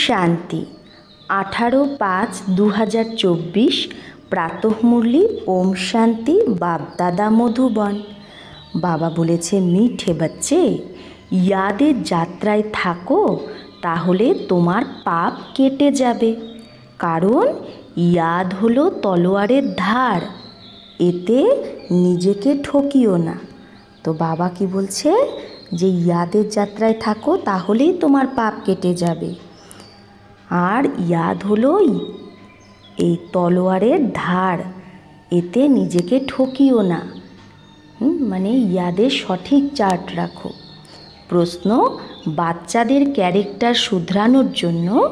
শান্তি। 18/5/2024 প্রাতঃমুরলি ওম শান্তি বাপ-দাদা মধুবন। বাবা বলেছে, মিঠে বাচ্চে, ইয়াদের যাত্রায় থাকো, তাহলে তোমার পাপ কেটে যাবে। কারণ ইয়াদ হলো তলোয়ারের ধার, এতে নিজেকে ঠকিও না। তো বাবা কি বলছে, যে ইয়াদের যাত্রায় থাকো তাহলেই তোমার পাপ কেটে যাবে। আর ইয়াদ হলো এই তলোয়ারের ধার, এতে নিজেকে ঠকিও না। মানে ইয়াদের সঠিক চার্ট রাখো। প্রশ্ন, বাচ্চাদের ক্যারেক্টার শুধরানোর জন্য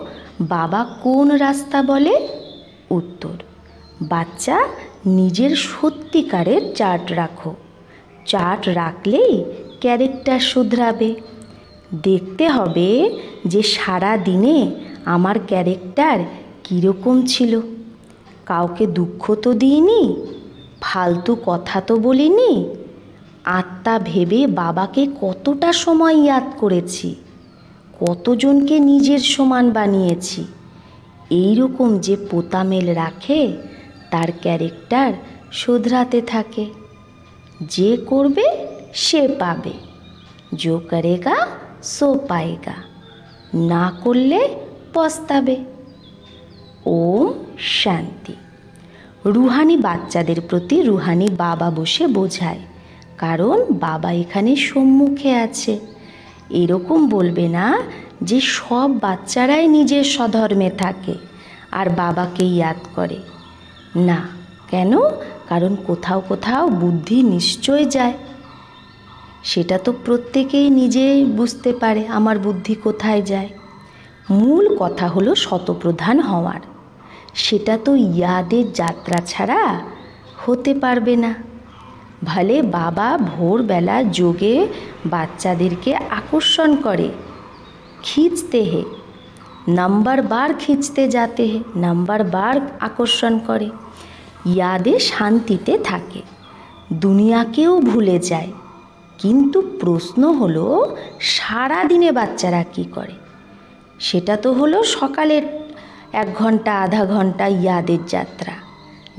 বাবা কোন রাস্তা বলে? উত্তর, বাচ্চা নিজের সত্যিকারের চার্ট রাখো। চার্ট রাখলেই ক্যারেক্টার শুধরাবে। দেখতে হবে যে সারা দিনে আমার ক্যারেক্টার কীরকম ছিল। কাউকে দুঃখ তো দিইনি, ফালতু কথা তো বলিনি, আত্মা ভেবে বাবাকে কতটা সময় ইয়াদ করেছি, কতজনকে নিজের সমান বানিয়েছি। এই রকম যে পোতামেল রাখে তার ক্যারেক্টার শুধরাতে থাকে। যে করবে সে পাবে, जो करेगा सो पाएगा, না করলে পস্তাবে। ওম শান্তি। রুহানি বাচ্চাদের প্রতি রুহানি বাবা বসে বোঝায়, কারণ বাবা এখানে সম্মুখে আছে। এরকম বলবে না যে সব বাচ্চারাই নিজের স্বধর্মে থাকে আর বাবাকে ইয়াদ করে না। কেন? কারণ কোথাও কোথাও বুদ্ধি নিশ্চয় যায়। সেটা তো প্রত্যেকেই নিজেই বুঝতে পারে আমার বুদ্ধি কোথায় যায়। মূল কথা হলো শতপ্রধান হওয়ার। সেটা তো ইয়াদের যাত্রা ছাড়া হতে পারবে না। ভলে বাবা ভোরবেলা যোগে বাচ্চাদেরকে আকর্ষণ করে, खींचते हैं, नंबर बार खींचते जाते हैं, नंबर बार আকর্ষণ করে। ইয়াদে শান্তিতে থাকে, দুনিয়াকেও ভুলে যায়। কিন্তু প্রশ্ন হলো, সারা দিনে বাচ্চারা কি করে? সেটা তো হলো সকালের 1 ঘন্টা আধা ঘন্টা ইয়াদের যাত্রা,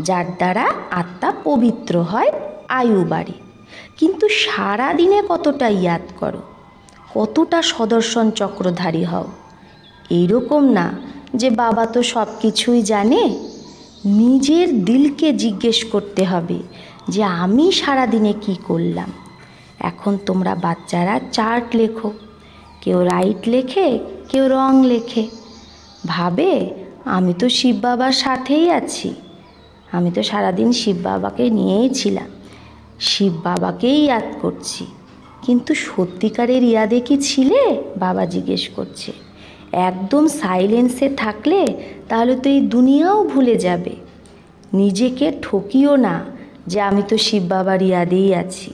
যার দ্বারা আত্মা পবিত্র হয়, আয়ু বাড়ে। কিন্তু সারা দিনে কতটা ইয়াদ করো, কতটা সদর্শন চক্রধারী হও? এইরকম না যে বাবা তো সব কিছুই জানে। নিজের দিলকে জিজ্ঞেস করতে হবে যে আমি সারা দিনে কি করলাম। এখন তোমরা বাচ্চারা চার্ট লেখো, কেউ রাইট লেখে, কেউ রং লেখে। ভাবে আমি তো শিব বাবার সাথেই আছি, আমি তো সারাদিন শিব বাবাকে নিয়েই ছিলাম, শিব বাবাকেই ইয়াদ করছি। কিন্তু সত্যিকারের ইয়াদে কি ছিলে? বাবা জিজ্ঞেস করছে। একদম সাইলেন্সে থাকলে তাহলে তো এই দুনিয়াও ভুলে যাবে। নিজেকে ঠকিও না যে আমি তো শিব বাবার ইয়াদেই আছি।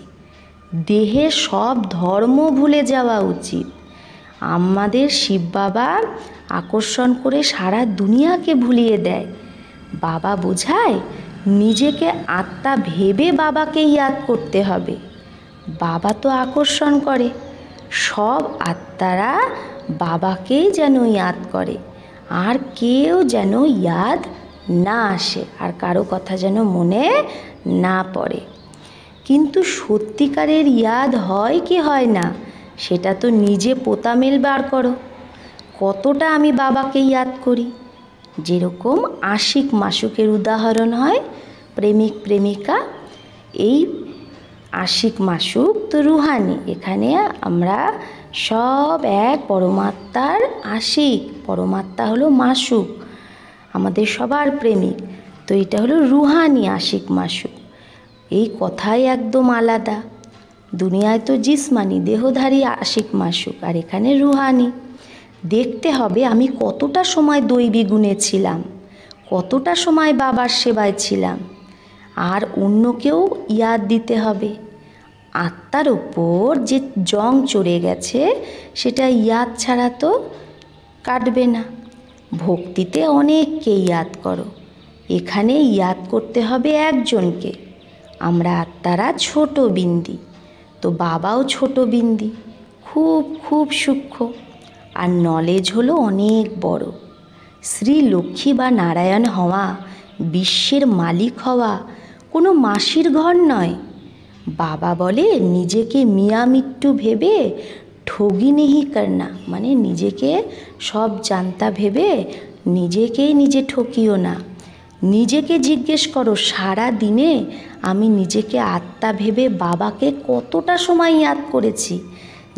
দেহে সব ধর্ম ভুলে যাওয়া উচিত। আমাদের শিব বাবা আকর্ষণ করে সারা দুনিয়াকে ভুলিয়ে দেয়। বাবা বোঝায় নিজেকে আত্মা ভেবে বাবাকে ইয়াদ করতে হবে। বাবা তো আকর্ষণ করে, সব আত্মারা বাবাকেই যেন ইয়াদ করে, আর কেউ যেন ইয়াদ না আসে, আর কারো কথা যেন মনে না পড়ে। কিন্তু সত্যিকারের ইয়াদ হয় কি হয় না, সেটা তো নিজে পোতামেল বার করো। কতটা আমি বাবাকে ইয়াদ করি। যেরকম আশিক মাসুকের উদাহরণ হয়, প্রেমিক প্রেমিকা। এই আশিক মাসুক তো রুহানি, এখানে আমরা সব এক পরমাত্মার আশিক। পরমাত্মা হলো মাসুক, আমাদের সবার প্রেমিক। তো এটা হলো রুহানি আশিক মাসুক। এই কথাই একদম আলাদা। দুনিয়ায় তো জিসমানি দেহধারী আশিক মাসুক, আর এখানে রুহানি। দেখতে হবে আমি কতটা সময় দৈবী গুণে ছিলাম, কতটা সময় বাবার সেবায় ছিলাম। আর অন্যকেও ইয়াদ দিতে হবে। আত্মার ওপর যে জং চড়ে গেছে সেটা ইয়াদ ছাড়া তো কাটবে না। ভক্তিতে অনেককে ইয়াদ করো, এখানে ইয়াদ করতে হবে একজনকে। আমরা আত্মারা ছোট বিন্দি, তো বাবাও ছোট বিন্দি, খুব খুব সূক্ষ্ম। আর নলেজ হলো অনেক বড়। শ্রী লক্ষ্মী বা নারায়ণ হওয়া, বিশ্বের মালিক হওয়া কোনো মাসির ঘর নয়। বাবা বলে নিজেকে মিয়া মিট্টু ভেবে ঠগি নেহি করনা, মানে নিজেকে সব জানতা ভেবে নিজেকেই নিজে ঠকিও না। নিজেকে জিজ্ঞেস করো সারা দিনে আমি নিজেকে আত্মা ভেবে বাবাকে কতটা সময় ইয়াদ করেছি,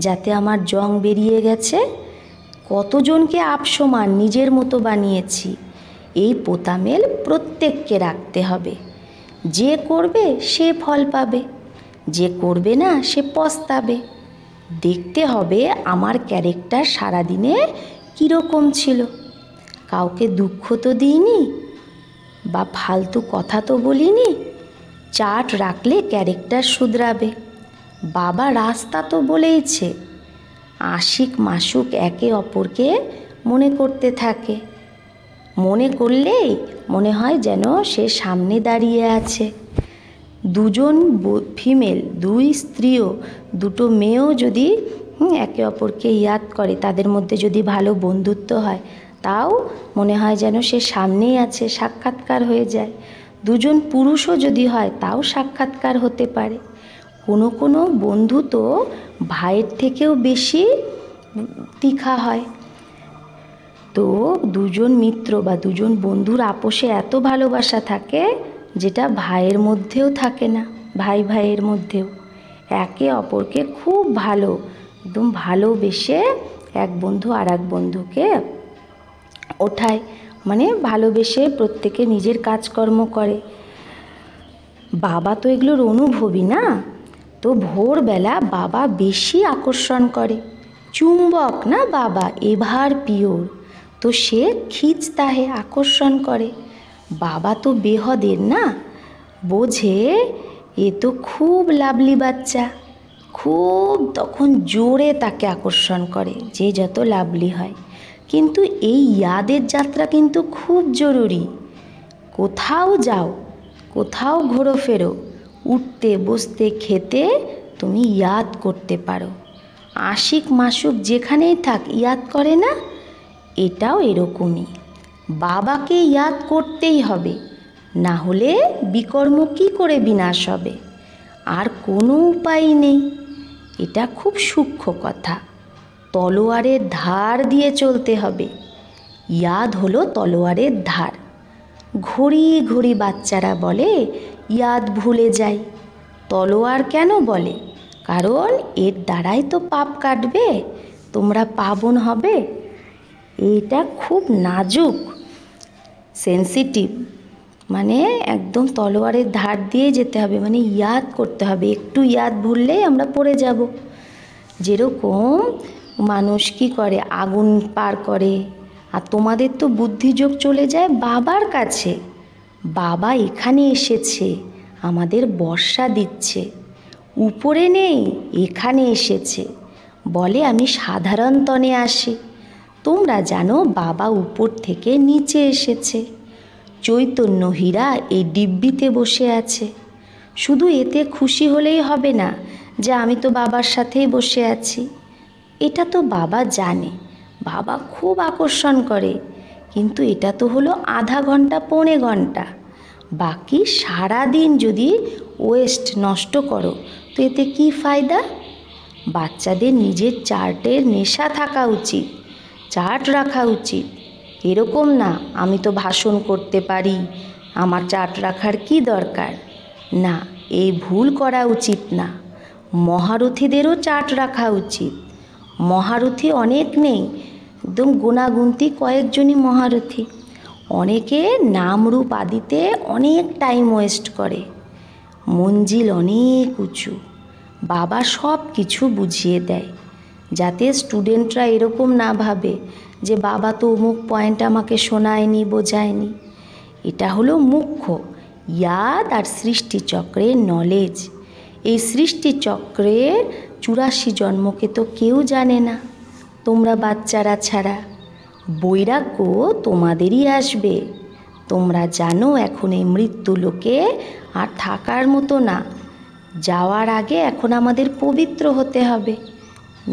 যাতে আমার জং বেরিয়ে গেছে। কতজনকে আপসমান নিজের মতো বানিয়েছি। এই পোতামেল প্রত্যেককে রাখতে হবে। যে করবে সে ফল পাবে, যে করবে না সে পস্তাবে। দেখতে হবে আমার ক্যারেক্টার সারাদিনে কীরকম ছিল। কাউকে দুঃখ তো দিইনি বা ফালতু কথা তো বলিনি। চার্ট রাখলে ক্যারেক্টার শুধরাবে। বাবা রাস্তা তো বলেইছে। আশিক মাসুক একে অপরকে মনে করতে থাকে। মনে করলেই মনে হয় যেন সে সামনে দাঁড়িয়ে আছে। দুজন ফিমেল, দুই স্ত্রীও, দুটো মেয়েও যদি একে অপরকে ইয়াদ করে, তাদের মধ্যে যদি ভালো বন্ধুত্ব হয়, তাও মনে হয় যেন সে সামনেই আছে, সাক্ষাৎকার হয়ে যায়। দুজন পুরুষও যদি হয় তাও সাক্ষাৎকার হতে পারে। কোনো কোনো বন্ধু তো ভাইয়ের থেকেও বেশি তীখা হয়। তো দুজন মিত্র বা দুজন বন্ধুর আপোষে এত ভালোবাসা থাকে যেটা ভাইয়ের মধ্যেও থাকে না, ভাই ভাইয়ের মধ্যেও। একে অপরকে খুব ভালো, একদম ভালোবেসে এক বন্ধু আর এক বন্ধুকে ওঠায়, মানে ভালোবেসে প্রত্যেকে নিজের কাজকর্ম করে। বাবা তো এগুলোর অনুভবী না, তো ভোরবেলা বাবা বেশি আকর্ষণ করে। চুম্বক না বাবা, এভার পিওর, তো সে খিঁচতা হে, আকর্ষণ করে। বাবা তো বেহদের না, বোঝে এ তো খুব লাভলি বাচ্চা, খুব তখন জোরে তাকে আকর্ষণ করে, যে যত লাভলি হয়। কিন্তু এই ইয়াদের যাত্রা কিন্তু খুব জরুরি। কোথাও যাও, কোথাও ঘোরোফেরো, উঠতে বসতে খেতে তুমি ইয়াদ করতে পারো। আশিক মাসুক যেখানেই থাক ইয়াদ করে না, এটাও এরকমই। বাবাকে ইয়াদ করতেই হবে, না হলে বিকর্ম কী করে বিনাশ হবে? আর কোনো উপায় নেই। এটা খুব সূক্ষ্ম কথা। তলোয়ারের ধার দিয়ে চলতে হবে। ইয়াদ হলো তলোয়ারের ধার। ঘড়ি ঘড়ি বাচ্চারা বলে ইয়াদ ভুলে যাই। তলোয়ার কেন বলে? কারণ এর দ্বারাই তো পাপ কাটবে, তোমরা পাবন হবে। এইটা খুব নাজুক, সেন্সিটিভ, মানে একদম তলোয়ারের ধার দিয়ে যেতে হবে, মানে ইয়াদ করতে হবে। একটু ইয়াদ ভুললেই আমরা পড়ে যাব। যেরকম মানুষ কি করে, আগুন পার করে, আর তোমাদের তো বুদ্ধিযোগ চলে যায় বাবার কাছে। বাবা এখানে এসেছে, আমাদের বর্ষা দিচ্ছে, উপরে নেই, এখানে এসেছে। বলে আমি সাধারণ তনে আসি। তোমরা জানো বাবা উপর থেকে নিচে এসেছে। চৈতন্য হীরা এই ডিব্বিতে বসে আছে। শুধু এতে খুশি হলেই হবে না যে আমি তো বাবার সাথেই বসে আছি। এটা তো বাবা জানে, বাবা খুব আকর্ষণ করে, কিন্তু এটা তো হলো আধা ঘন্টা পৌনে ঘন্টা। বাকি সারা দিন যদি ওয়েস্ট নষ্ট করো তো এতে কি ফায়দা? বাচ্চাদের নিজের চার্টের নেশা থাকা উচিত, চার্ট রাখা উচিত। এরকম না আমি তো ভাষণ করতে পারি, আমার চার্ট রাখার কি দরকার। না, এই ভুল করা উচিত না। মহারথীদেরও চার্ট রাখা উচিত। মহারথী অনেক নেই, একদম গোনাগুনতি কয়েকজনই মহারথী। অনেকে নামরূপ আদিতে অনেক টাইম ওয়েস্ট করে। মঞ্জিল অনেক উঁচু, বাবা সব কিছু বুঝিয়ে দেয়, যাতে স্টুডেন্টরা এরকম না ভাবে যে বাবা তো অমুক পয়েন্ট আমাকে শোনায়নি, বোঝায়নি। এটা হলো মুখ্য ইয়াদ আর সৃষ্টিচক্রের নলেজ। এই সৃষ্টিচক্রের 84 জন্মকে তো কেউ জানে না, তোমরা বাচ্চারা ছাড়া। বৈরাগ্য তোমাদেরই আসবে। তোমরা জানো এখন এই মৃত্যু লোকে আর থাকার মতো না। যাওয়ার আগে এখন আমাদের পবিত্র হতে হবে।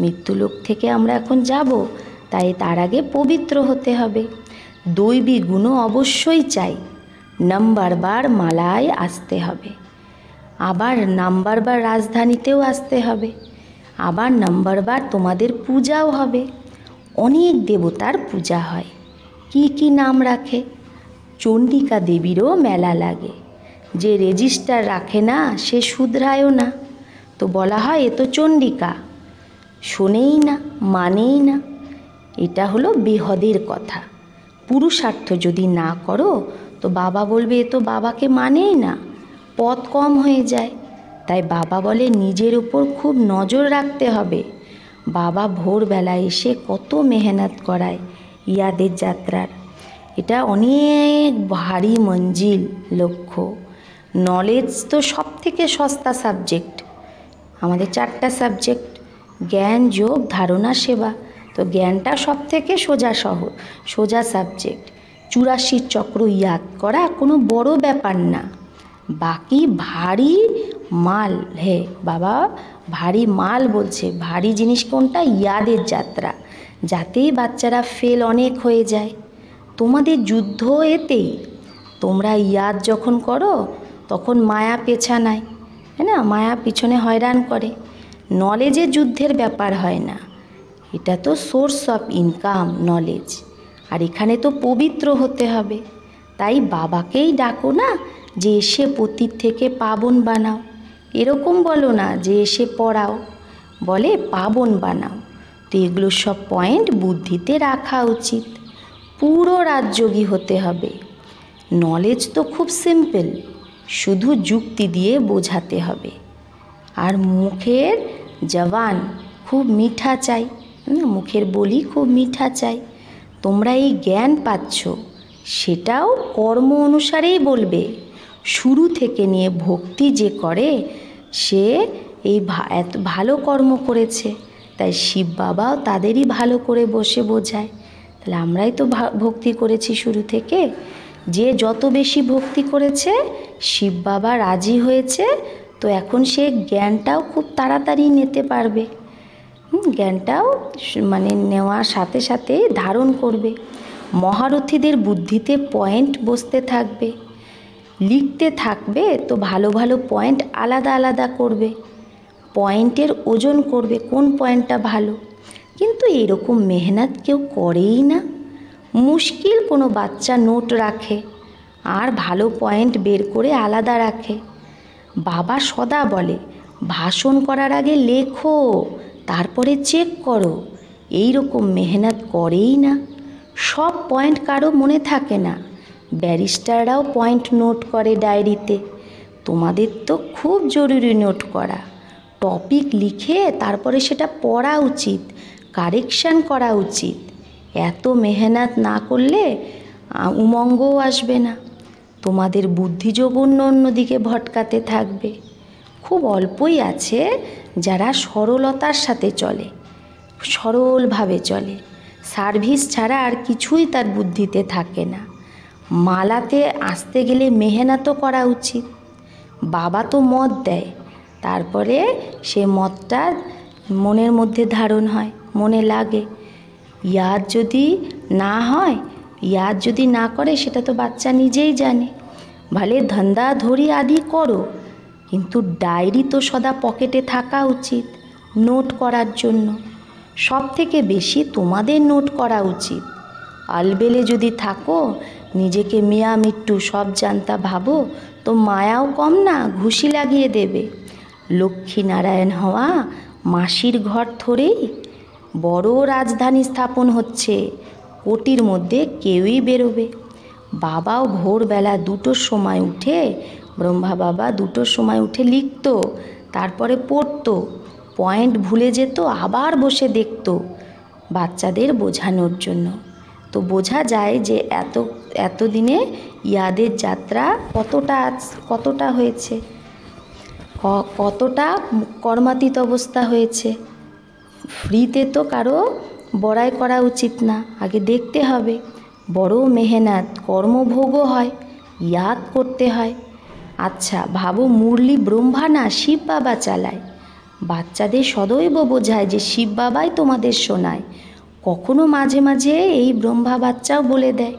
মৃত্যুলোক থেকে আমরা এখন যাব, তাই তার আগে পবিত্র হতে হবে। দৈবী গুণও অবশ্যই চাই। নাম্বারবার মালায় আসতে হবে, আবার নাম্বারবার রাজধানীতেও আসতে হবে, আবার নাম্বারবার তোমাদের পূজাও হবে। অনেক দেবতার পূজা হয়। কি কি নাম রাখে? চণ্ডিকা দেবীরও মেলা লাগে। যে রেজিস্টার রাখে না সে শুধরায়ও না। তো বলা হয় এ তো চণ্ডিকা, শোনেই না, মানেই না। এটা হলো বেহদের কথা। পুরুষার্থ যদি না করো তো বাবা বলবে এ তো বাবাকে মানেই না, পথ কম হয়ে যায়। তাই বাবা বলে নিজের উপর খুব নজর রাখতে হবে। বাবা ভোরবেলায় এসে কত মেহনত করায় ইয়াদের যাত্রার। এটা অনেক ভারী মঞ্জিল, লক্ষ্য। নলেজ তো সব থেকে সস্তা সাবজেক্ট। আমাদের 4টা সাবজেক্ট, জ্ঞান, যোগ, ধারণা, সেবা। তো জ্ঞানটা সব থেকে সোজা সাবজেক্ট। 84 চক্র ইয়াদ করা কোনো বড় ব্যাপার না। বাকি ভারী মাল, হে বাবা ভারী মাল বলছে। ভারী জিনিস কোনটা? ইয়াদের যাত্রা, যাতেই বাচ্চারা ফেল অনেক হয়ে যায়। তোমাদের যুদ্ধ এতেই। তোমরা ইয়াদ যখন করো তখন মায়া পেছানায়, তাই না? মায়া পিছনে হয়রান করে। নলেজে যুদ্ধের ব্যাপার হয় না। এটা তো সোর্স অফ ইনকাম, নলেজ। আর এখানে তো পবিত্র হতে হবে। তাই বাবাকেই ডাকো না যে এসে পতিত থেকে পাবন বানাও। এরকম বলো না যে এসে পড়াও, বলে পাবন বানাও। তো এগুলো সব পয়েন্ট বুদ্ধিতে রাখা উচিত। পুরো রাজযোগী হতে হবে। নলেজ তো খুব সিম্পল, শুধু যুক্তি দিয়ে বোঝাতে হবে। আর মুখের জবান খুব মিঠা চাই, মুখের বলি খুব মিঠা চাই। তোমরা এই জ্ঞান পাচ্ছ, সেটাও কর্ম অনুসারেই বলবে। শুরু থেকে নিয়ে ভক্তি যে করে সে এই এত ভালো কর্ম করেছে। তাই শিব বাবাও তাদেরই ভালো করে বসে বোঝায়। তাহলে আমরাই তো ভক্তি করেছি শুরু থেকে। যে যত বেশি ভক্তি করেছে শিব বাবা রাজি হয়েছে। তো এখন সে জ্ঞানটাও খুব তাড়াতাড়ি নিতে পারবে। জ্ঞানটাও মানে নেওয়ার সাথে সাথে ধারণ করবে। মহারথীদের বুদ্ধিতে পয়েন্ট বসতে থাকবে, লিখতে থাকবে। তো ভালো ভালো পয়েন্ট আলাদা আলাদা করবে, পয়েন্টের ওজন করবে কোন পয়েন্টটা ভালো। কিন্তু এরকম মেহনত কেউ করেই না। মুশকিল কোনো বাচ্চা নোট রাখে আর ভালো পয়েন্ট বের করে আলাদা রাখে। বাবা সদা বলে ভাষণ করার আগে লেখো, তারপরে চেক করো। এই রকম মেহনত করেই না। সব পয়েন্ট কারো মনে থাকে না। ব্যারিস্টাররাও পয়েন্ট নোট করে ডায়েরিতে। তোমাদের তো খুব জরুরি নোট করা। টপিক লিখে তারপরে সেটা পড়া উচিত, কারেকশান করা উচিত। এত মেহনত না করলে উমঙ্গও আসবে না। তোমাদের বুদ্ধিযোগ অন্যদিকে ভটকাতে থাকবে। খুব অল্পই আছে যারা সরলতার সাথে চলে, সরলভাবে চলে। সার্ভিস ছাড়া আর কিছুই তার বুদ্ধিতে থাকে না। মালাতে আসতে গেলে মেহনতও করা উচিত। বাবা তো মত দেয়, তারপরে সে মতটা মনের মধ্যে ধারণ হয়, মনে লাগে। ইয়াদ যদি না হয়, ইয়াদ যদি না করে সেটা তো বাচ্চা নিজেই জানে। ভালে ধান্দা ধরি আদি করো, কিন্তু ডায়েরি তো সদা পকেটে থাকা উচিত নোট করার জন্য। সব থেকে বেশি তোমাদের নোট করা উচিত। আলবেলে যদি থাকো, নিজেকে মিয়া মিট্টু সব জানতা ভাবো, তো মায়াও কম না, ঘুষি লাগিয়ে দেবে। লক্ষ্মীনারায়ণ হওয়া মাসির ঘর ধরেই বড় রাজধানী স্থাপন হচ্ছে। কোটির মধ্যে কেউই বেরোবে। বাবাও ভোরবেলা 2টোর সময় উঠে, ব্রহ্মা বাবা 2টোর সময় উঠে লিখতো, তারপরে পড়তো। পয়েন্ট ভুলে যেত, আবার বসে দেখতো বাচ্চাদের বোঝানোর জন্য। তো বোঝা যায় যে এতদিনে ইয়াদের যাত্রা কতটা হয়েছে, কতটা কর্মাতীত অবস্থা হয়েছে। ফ্রিতে তো কারো বড়াই করা উচিত না, আগে দেখতে হবে। বড় মেহনত, কর্মভোগও হয়, ইয়াদ করতে হয়। আচ্ছা ভাবো, মুরলি ব্রহ্মা না শিব বাবা চালায়। বাচ্চাদের সদৈব বোঝায় যে শিব বাবাই তোমাদের শোনায়। কখনো মাঝে মাঝে এই ব্রহ্মা বাচ্চাও বলে দেয়।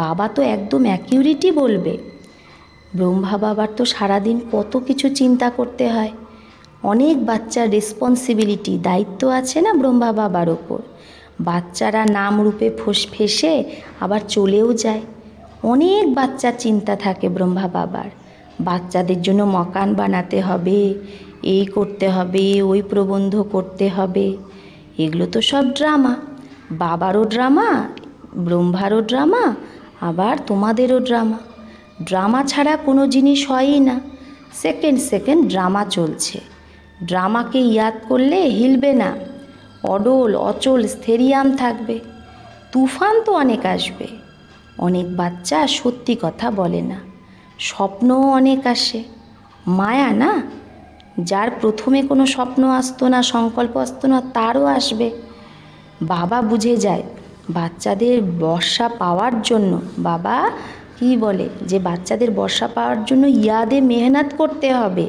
বাবা তো একদম অ্যাকিউরেটই বলবে। ব্রহ্মা বাবার তো সারাদিন কত কিছু চিন্তা করতে হয়, অনেক বাচ্চার রেসপন্সিবিলিটি, দায়িত্ব আছে না ব্রহ্মা বাবার ওপর। বাচ্চারা নাম রূপে ফেঁসে আবার চলেও যায়। অনেক বাচ্চার চিন্তা থাকে ব্রহ্মা বাবার। বাচ্চাদের জন্য মকান বানাতে হবে, এই করতে হবে, ওই প্রবন্ধ করতে হবে। এগুলো তো সব ড্রামা। বাবারও ড্রামা, ব্রহ্মারও ড্রামা, আবার তোমাদেরও ড্রামা। ড্রামা ছাড়া কোনো জিনিস হয়ই না। সেকেন্ড সেকেন্ড ড্রামা চলছে। ড্রামাকে ইয়াদ করলে হিলবে না, অডল অচল স্থেরিয়াম থাকবে। তুফান তো অনেক আসবে। অনেক বাচ্চা সত্যি কথা বলে না, স্বপ্নও অনেক আসে। মায়া না, যার প্রথমে কোনো স্বপ্ন আসতো না, সংকল্প আসতো না, তারও আসবে। বাবা বুঝে যায় বাচ্চাদের বর্ষা পাওয়ার জন্য, বাবা কি বলে যে বাচ্চাদের বর্ষা পাওয়ার জন্য ইয়াদে মেহনত করতে হবে।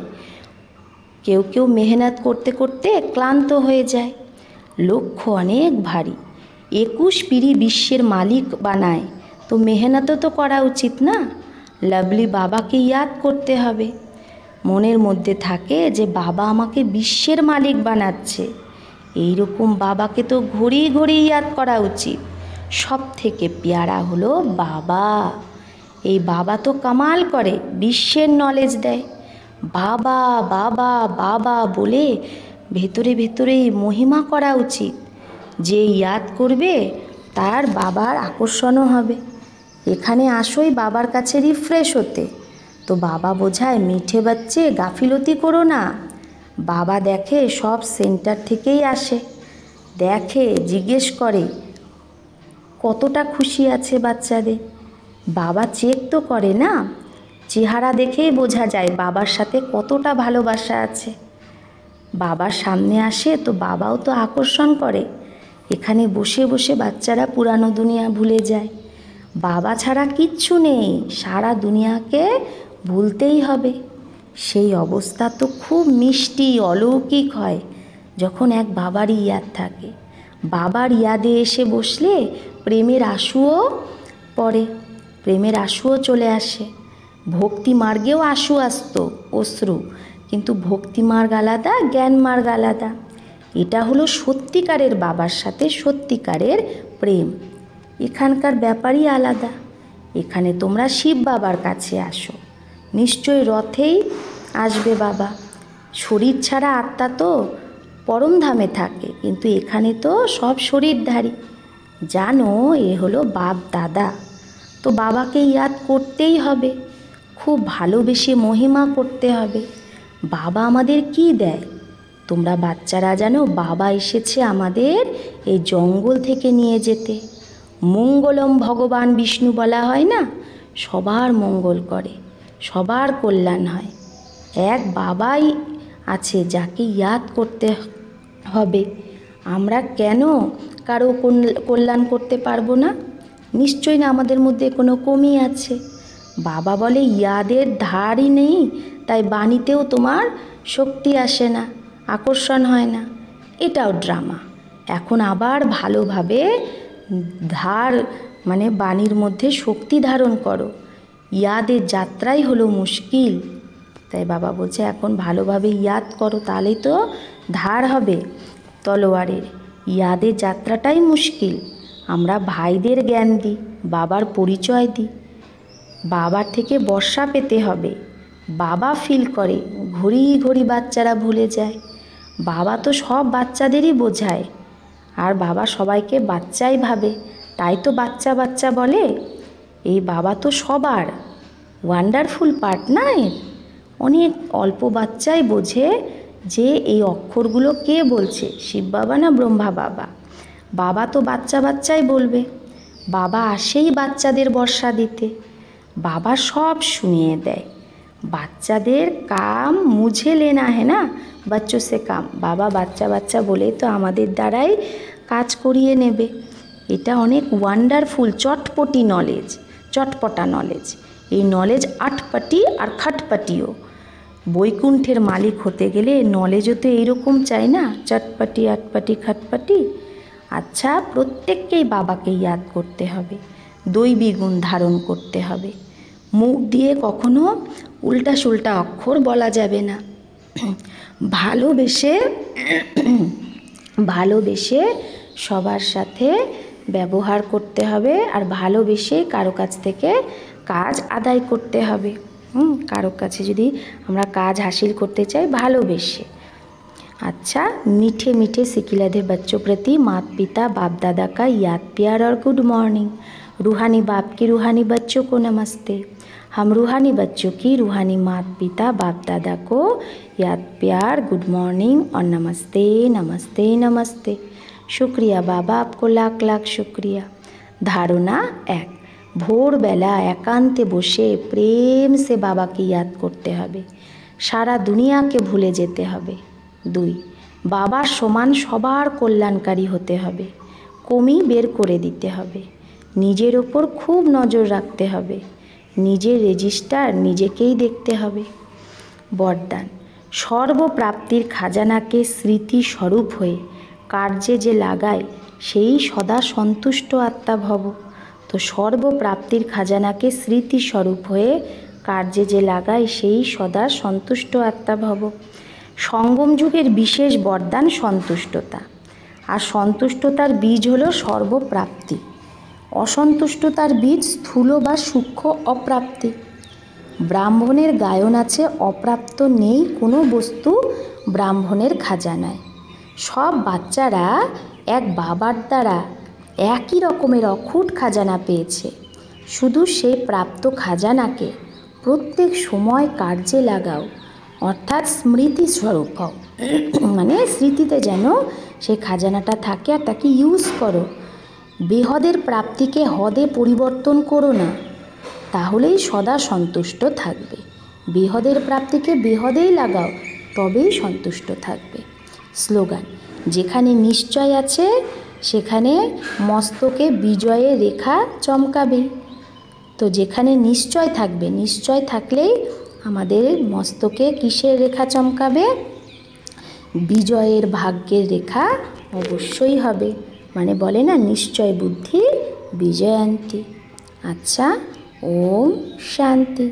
কেউ কেউ মেহনত করতে করতে ক্লান্ত হয়ে যায়। লক্ষ্য অনেক ভারী, 21 পিঁড়ি বিশ্বের মালিক বানায়, তো মেহনতও তো করা উচিত না। লাভলি বাবাকে ইয়াদ করতে হবে। মনের মধ্যে থাকে যে বাবা আমাকে বিশ্বের মালিক বানাচ্ছে। এই রকম বাবাকে তো ঘড়ি ঘড়ি ইয়াদ করা উচিত। সব থেকে পেয়ারা হলো বাবা। এই বাবা তো কামাল করে, বিশ্বের নলেজ দেয়। বাবা বাবা বাবা বলে ভেতরে ভেতরে মহিমা করা উচিত। যে ইয়াদ করবে তার বাবার আকর্ষণও হবে। এখানে আসোই বাবার কাছে রিফ্রেশ হতে। তো বাবা বোঝায় মিঠে বাচ্চে গাফিলতি করো না। বাবা দেখে সব সেন্টার থেকেই আসে, দেখে জিজ্ঞেস করে কতটা খুশি আছে বাচ্চাদের। বাবা চেক তো করে না, চেহারা দেখেই বোঝা যায় বাবার সাথে কতটা ভালোবাসা আছে। বাবার সামনে আসে তো বাবাও তো আকর্ষণ করে। এখানে বসে বসে বাচ্চারা পুরানো দুনিয়া ভুলে যায়। বাবা ছাড়া কিচ্ছু নেই, সারা দুনিয়াকে ভুলতেই হবে। সেই অবস্থা তো খুব মিষ্টি অলৌকিক হয় যখন এক বাবারই ইয়াদ থাকে। বাবার ইয়াদে এসে বসলে প্রেমের আঁসুও পড়ে, প্রেমের আঁসুও চলে আসে। ভক্তি মার্গেও আঁসু আসতো, অশ্রু, কিন্তু ভক্তি মার্গ আলাদা, জ্ঞান মার্গ আলাদা। এটা হলো সত্যিকারের বাবার সাথে সত্যিকারের প্রেম। এখানকার ব্যাপারই আলাদা। এখানে তোমরা শিব বাবার কাছে আসো, নিশ্চয় রথেই আসবে বাবা। শরীর ছাড়া আত্মা তো পরমধামে থাকে, কিন্তু এখানে তো সব শরীরধারী। জানো এ হলো বাপ দাদা। তো বাবাকে ইয়াদ করতেই হবে, খুব ভালোবেসে মহিমা করতে হবে। বাবা আমাদের কি দেয় তোমরা বাচ্চারা জানো? বাবা এসেছে আমাদের এই জঙ্গল থেকে নিয়ে যেতে। মঙ্গলম ভগবান বিষ্ণু বলা হয় না, সবার মঙ্গল করে, সবার কল্যাণ হয়। এক বাবাই আছে যাকে ইয়াদ করতে হবে। আমরা কেন কারো কল্যাণ করতে পারবো না? নিশ্চয়ই না, আমাদের মধ্যে কোনো কমি আছে। বাবা বলে ইয়াদের ধারই নেই, তাই বাণীতেও তোমার শক্তি আসে না, আকর্ষণ হয় না। এটাও ড্রামা। এখন আবার ভালোভাবে ধার মানে বাণীর মধ্যে শক্তি ধারণ করো। ইয়াদের যাত্রাই হলো মুশকিল। তাই বাবা বলছে এখন ভালোভাবে ইয়াদ করো, তাহলেই তো ধার হবে তলোয়ারের। ইয়াদের যাত্রাটাই মুশকিল। আমরা ভাইদের জ্ঞান দিই, বাবার পরিচয় দিই। বাবার থেকে বর্ষা পেতে হবে। বাবা ফিল করে, ঘড়ি ঘড়ি বাচ্চারা ভুলে যায়। বাবা তো সব বাচ্চাদেরই বোঝায়, আর বাবা সবাইকে বাচ্চাই ভাবে, তাই তো বাচ্চা বাচ্চা বলে। এই বাবা তো সবার ওয়ান্ডারফুল পার্ট না এর। অনেক অল্প বাচ্চাই বোঝে যে এই অক্ষরগুলো কে বলছে, শিব বাবা না ব্রহ্মা বাবা। বাবা তো বাচ্চা বাচ্চাই বলবে। বাবা আসেই বাচ্চাদের বর্ষা দিতে। বাবা সব শুনিয়ে দেয়। বাচ্চাদের কাম মুঝে লেনা है না, বাচ্চো সে কাম। বাবা বাচ্চা বাচ্চা বলেই তো আমাদের দ্বারাই কাজ করিয়ে নেবে। এটা অনেক ওয়ান্ডারফুল চটপটি নলেজ, চটপটা নলেজ। এই নলেজ আটপাটি আর খাটপাটিও। বৈকুণ্ঠের মালিক হতে গেলে নলেজও তো এইরকম চাই না, চটপাটি আটপাটি খাটপাটি। আচ্ছা, প্রত্যেককেই বাবাকে ইয়াদ করতে হবে, দৈবী গুণ ধারণ করতে হবে। মুখ দিয়ে কখনো উল্টা সুল্টা অক্ষর বলা যাবে না। ভালোবেসে সবার সাথে ব্যবহার করতে হবে, আর ভালোবেসে কারো কাছ থেকে কাজ আদায় করতে হবে। কারো কাছে যদি আমরা কাজ হাসিল করতে চাই, ভালোবেসে। अच्छा, मीठे मीठे सिकिलाधे बच्चों प्रति माता पिता बाप दादा का याद प्यार और गुड मॉर्निंग। रूहानी बाप की रूहानी बच्चों को नमस्ते। हम रूहानी बच्चों की रूहानी माता पिता बाप दादा को याद प्यार गुड मॉर्निंग और नमस्ते नमस्ते नमस्ते। शुक्रिया बाबा, आपको लाख लाख शुक्रिया। धारणा 1, भोरबेला एकांते बसे प्रेम से बाबा की याद करते हबे, सारा दुनिया के भूले जेते हबे। 2, बाबार समान सबार कल्याणकारी होते हबे, कमी बेर करे दिते हबे, निजेर ओपर खूब नजर राखते हबे, निजेर रेजिस्टार निजेकेई देखते हबे। बरदान, सर्वप्राप्तिर खाजानाके स्मृति स्वरूप हये कार्ये जे लागाय सेई सदा सन्तुष्ट आत्मा भव। तो सर्वप्राप्तिर खाजानाके स्मृति स्वरूप हये कार्ये जे लागाय सेई सदा सन्तुष्ट आत्मा भव। संगम जुगेर विशेष बरदान सन्तुष्टता, और सन्तुष्टतार बीज हलो सर्वप्राप्ति। असन्तुष्टतार बीज स्थूल बा सूक्ष्म अप्राप्ति। ब्राह्मणेर गायन आछे अप्राप्त नेই कोनो बस्तु ब्राह्मणेर खाजानाय। सब बाच्चारा एक बाबार द्वारा एक ही रकमेर अखुट खाजाना पेয়েছে। शुधु सेই प्राप्त खाजानाके प्रत्येक समय कार्ये लागाओ, अर्थात स्मृति स्वरूप हও, মানে স্মৃতিতে যেন সেই খাজানাটা থাকে আর তাকে ইউজ করো। বেহদের প্রাপ্তিকে হদে পরিবর্তন করো না, তাহলেই সদা সন্তুষ্ট থাকবে। বেহদের প্রাপ্তিকে বেহদেই লাগাও, তবেই সন্তুষ্ট থাকবে। স্লোগান, যেখানে নিশ্চয় আছে সেখানে মস্তকে বিজয়ের রেখা চমকাবে। তো যেখানে নিশ্চয় থাকবে, নিশ্চয় থাকলেই আমাদের মস্তকে কিসের রেখা চমকাবে? বিজয়ের ভাগ্যের রেখা অবশ্যই হবে। মানে বলে না, নিশ্চয় বুদ্ধি বিজয়ান্তি। আচ্ছা, ওম শান্তি।